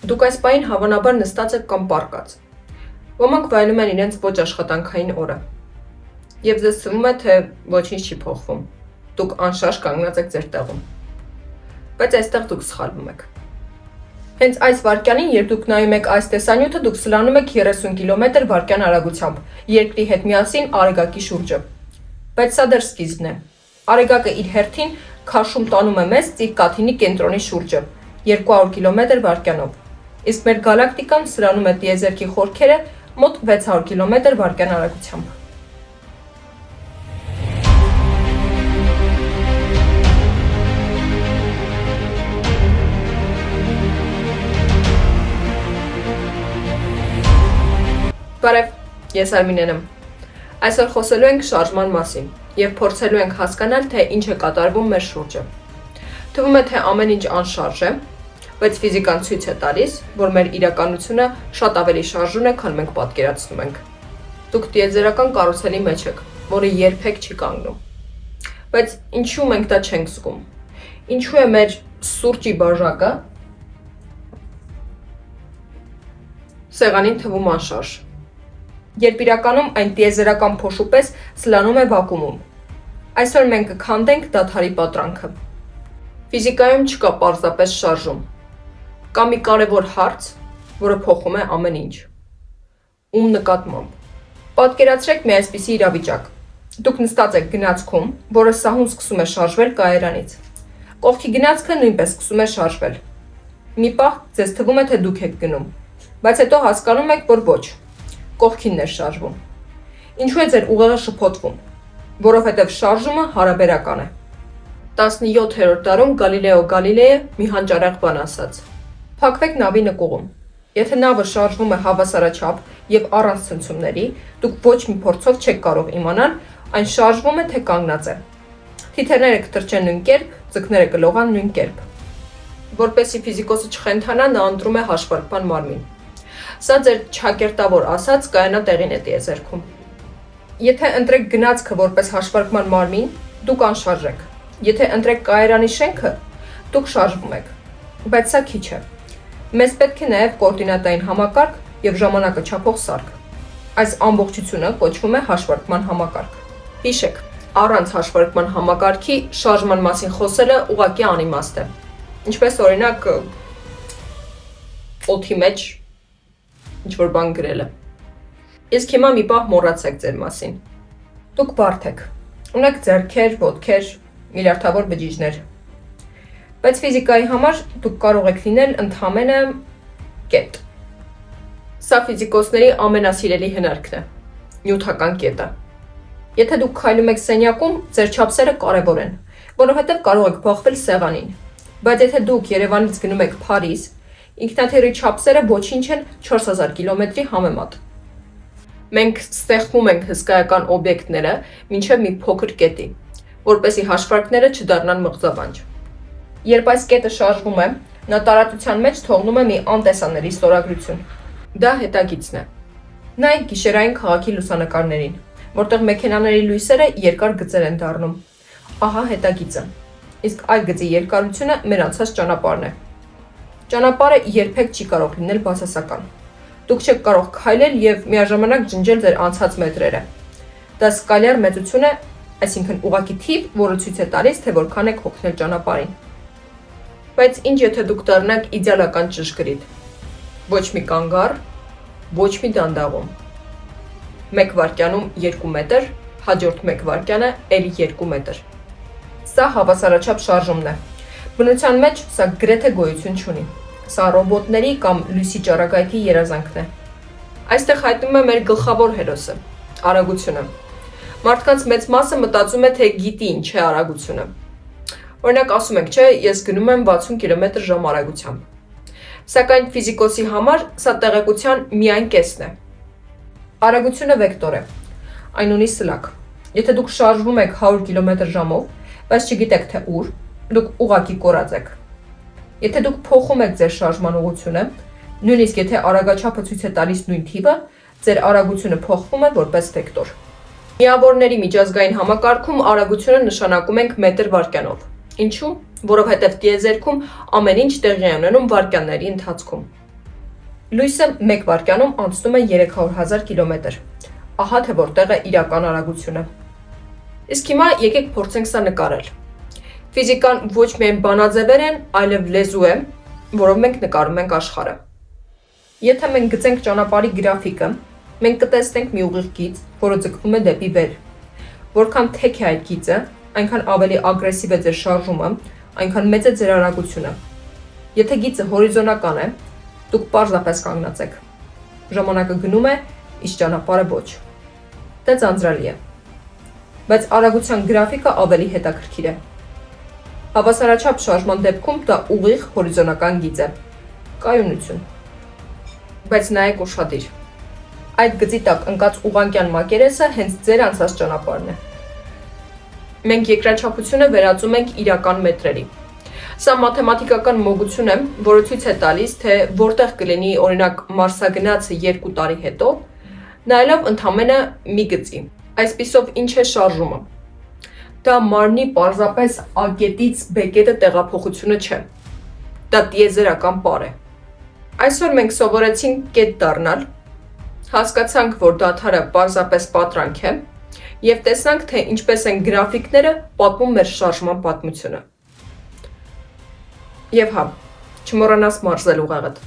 Դուք այս պահին հավանաբար նստած եք կամ պառկած։ Ոմանք վայելում են իրենց ոչ աշխատանքային օրը։ Եվ ձեզ թվում է, թե ոչինչ չի փոխվում։ Դուք անշարժ կանգնած եք ձեր տեղում։ Բայց այստեղ դուք սխալվում եք։ Հենց այս վայրկյանին, երբ դուք նայում եք այս տեսանյութը, դուք սլանում եք 30 կմ վայրկյան արագությամբ, երկրի հետ միասին Արեգակի շուրջը։ Բայց սա դեռ սկիզբն է։ Արեգակը իր հերթին քաշում տանում է մեզ Ծիրկաթինի կենտրոնի շուրջը, 200 կմ վայրկյանով։ Իսկ մեր գալակտիկան սրանում է տիեզերքի խորքերը մոտ 600 կմ վայրկյան արագությամբ։ Բարև, ես Արմինեն եմ։ Այսօր խոսելու ենք շարժման մասին և փորձելու ենք հասկանալ, թե ինչ է կատարվում մեր շուրջը։ Թվում է, թե ամեն ինչ անշարժ է, բայց ֆիզիկան ցույց է տալիս, որ մեր իրականությունը շատ ավելի շարժուն է, քան մենք պատկերացնում ենք։ Դուք տիեզերական կարուսելի մեջ եք, որը երբեք չի կանգնում։ Բայց ինչու մենք դա չենք զգում։ Ինչու է մեր սուրճի բաժակը սեղանին թվում անշարժ։ Երբ իրականում այն տիեզերական փոշու պես սլանում է վակուումում։ Այսօր մենք կքանդենք դադարի պատրանքը։ Ֆիզիկայում չկա պարզապես շարժում։ Կա մի կարևոր հարց, որը փոխում է ամեն ինչ։ Ում նկատմամբ։ Պատկերացրեք մի այսպիսի իրավիճակ։ Դուք նստած եք գնացքում, որը սահուն սկսում է շարժվել կայարանից։ Կողքի գնացքը նույնպես սկսում է շարժվել։ Մի պահ ձեզ թվում է, թե դուք եք գնում, բայց հետո հասկանում եք, որ ոչ։ Կողքինն է շարժվում։ Ինչու է ձեր ուղեղը շփոթվում, որովհետև շարժումը հարաբերական է։ 17-րդ դարում Գալիլեո Գալիլեյը մի հանճարեղ բան ասաց. Փակվեք նավի նկուղում։ Եթե նավը շարժվում է հավասարաչափ եւ առանց ցնցումների, դուք ոչ մի փորձով չեք կարող իմանալ, այն շարժվում է թե կանգնած է։ Թիթեռները կտրճեն նույն կերպ, ձկները կլողան նույն կերպ։ Որպեսզի ֆիզիկոսը չխենթանա, նա ընտրում է հաշվարկման մարմին։ Սա ձեր ճակերտավոր ասած կայանատեղին է տիեզերքում։ Եթե ընտրեք գնացքը որպես հաշվարկման մարմին, դուք անշարժ եք։ Եթե ընտրեք կայարանի շենքը, դուք շարժվում եք։ Բայց սա քիչ է։ Մեզ պետք է նաև կոորդինատային համակարգ եւ ժամանակը չափող սարք։ Այս ամբողջությունը կոչվում է հաշվարկման համակարգ։ Հիշեք, առանց հաշվարկման համակարգի շարժման մասին խոսելը ուղղակի անիմաստ է։ Ինչպես օրինակ օդի մեջ ինչ-որ բան գրելը։ Իսկ հիմա մի պահ մոռացեք ձեր մասին։ Դուք բարդ եք։ Ունեք ձեռքեր, ոտքեր, միլիարդավոր բջիջներ։ Բայց ֆիզիկայի համար դուք կարող եք լինել ընդհանրապես կետ։ Սա ֆիզիկոսների ամենասիրելի հնարքն է՝ նյութական կետը։ Եթե դուք քայլում եք սենյակում, ձեր չափսերը կարևոր են, որովհետև կարող եք բախվել սեղանին։ Բայց եթե դուք Երևանից գնում եք Փարիզ, ինքնաթիռի չափսերը ոչինչ են 4000 կիլոմետրի համեմատ։ Մենք ստեղծում ենք հսկայական օբյեկտները մինչև մի փոքր կետի, որպեսզի հաշվարկները չդառնան մղձավանջ։ Երբ այս կետը շարժվում է, նա տարածության մեջ թողնում է մի անտեսանելի ստորագրություն։ Դա հետագիծն է։ Նայեք գիշերային քաղաքի լուսանկարներին, որտեղ մեքենաների լույսերը երկար գծեր են դառնում։ Ահա հետագիծը։ Իսկ այլ գծի երկարությունը մեր անցած ճանապարհն է։ Ճանապարհը երբեք չի կարող լինել բացասական։ Դուք չեք կարող քայլել եւ միաժամանակ ջնջել ձեր անցած մետրերը։ Դա սկալյար մեծություն է, այսինքն ուղղակի թիվ, որը ցույց է տալիս, թե որքան եք հոգնել ճանապարհին։ Բայց ինչ եթե դուք դառնաք իդեալական ճշգրիտ։ Ոչ մի կանգառ, ոչ մի դանդաղում։ 1 վայրկյանում 2 մետր, հաջորդ 1 վայրկյանը ելի 2 մետր։ Սա հավասարաչափ շարժումն է։ Բնության մեջ սա գրեթե գոյություն չունի։ Սա ռոբոտների կամ լույսի ճառագայթի երազանքն է։ Այստեղ հայտնվում է մեր գլխավոր հերոսը՝ արագությունը։ Մարդկանց մեծ մասը մտածում է, թե գիտի ինչ է արագությունը։ Օրինակ ասում ենք, չէ, ես գնում եմ 60 կմ/ժ արագությամբ։ Սակայն ֆիզիկոսի համար սա տեղեկության միայն կեսն է։ Արագությունը վեկտոր է։ Այն ունի սլաք։ Եթե դուք շարժվում եք 100 կմ/ժ-ով, բայց չգիտեք թե ուր, դուք ուղղակի կորած եք։ Եթե դուք փոխում եք ձեր շարժման ուղղությունը, նույնիսկ եթե արագաչափը ցույց է տալիս նույն թիվը, ձեր արագությունը փոխվում է որպես վեկտոր։ Միավորների միջազգային համակարգում արագությունը նշանակում ենք մետր վայրկյանով։ Ինչու՞։ Որովհետև տիեզերքում ամեն ինչ տեղի է ունենում վայրկյանների ընթացքում։ Լույսը 1 վայրկյանում անցնում է 300,000 կիլոմետր։ Ահա թե որտեղ է իրական արագությունը։ Իսկ հիմա եկեք փորձենք սա նկարել։ Ֆիզիկան ոչ միայն բանաձևեր են, այլև լեզու է, որով մենք նկարում ենք աշխարհը։ Եթե մենք գծենք ճանապարհի գրաֆիկը, մենք կտեսնենք մի ուղիղ գիծ, որը ձգվում է դեպի վեր։ Որքան թեք է այդ գիծը, այնքան ավելի ագրեսիվ է ձեր շարժումը, այնքան մեծ է ձեր արագությունը։ Եթե գիծը հորիզոնական է, դուք պարզապես կանգնած եք։ Ժամանակը գնում է, իսկ ճանապարհը ոչ։ Դա ձանձրալի է։ Բայց արագության գրաֆիկը ավելի հետաքրքիր է։ Հավասարաչափ շարժման դեպքում դա ուղիղ հորիզոնական գիծ է։ Կայունություն։ Բայց նայեք ուշադիր։ Այդ գծի տակ ընկած ուղղանկյան մակերեսը հենց ձեր անցած ճանապարհն է։ Մենք երկրաչափությունը վերածում ենք իրական մետրերի։ Սա մաթեմատիկական մոգություն է, որը ցույց է տալիս, թե որտեղ կլինի օրինակ Մարսագնացը 2 տարի հետո, նայելով ընդամենը մի գծի։ Այսպիսով ինչ է շարժումը։ Դա մարմնի պարզապես A-կետից B կետը տեղափոխությունը չէ։ Դա տիեզերական պար է։ Այսօր մենք սովորեցինք կետ դառնալ, հասկացանք, որ դադարը պարզապես պատրանք է, եւ տեսանք, թե ինչպես են գրաֆիկները պատմում մեր շարժման պատմությունը։ Եվ հա, չմոռանաս մարզել ուղեղդ։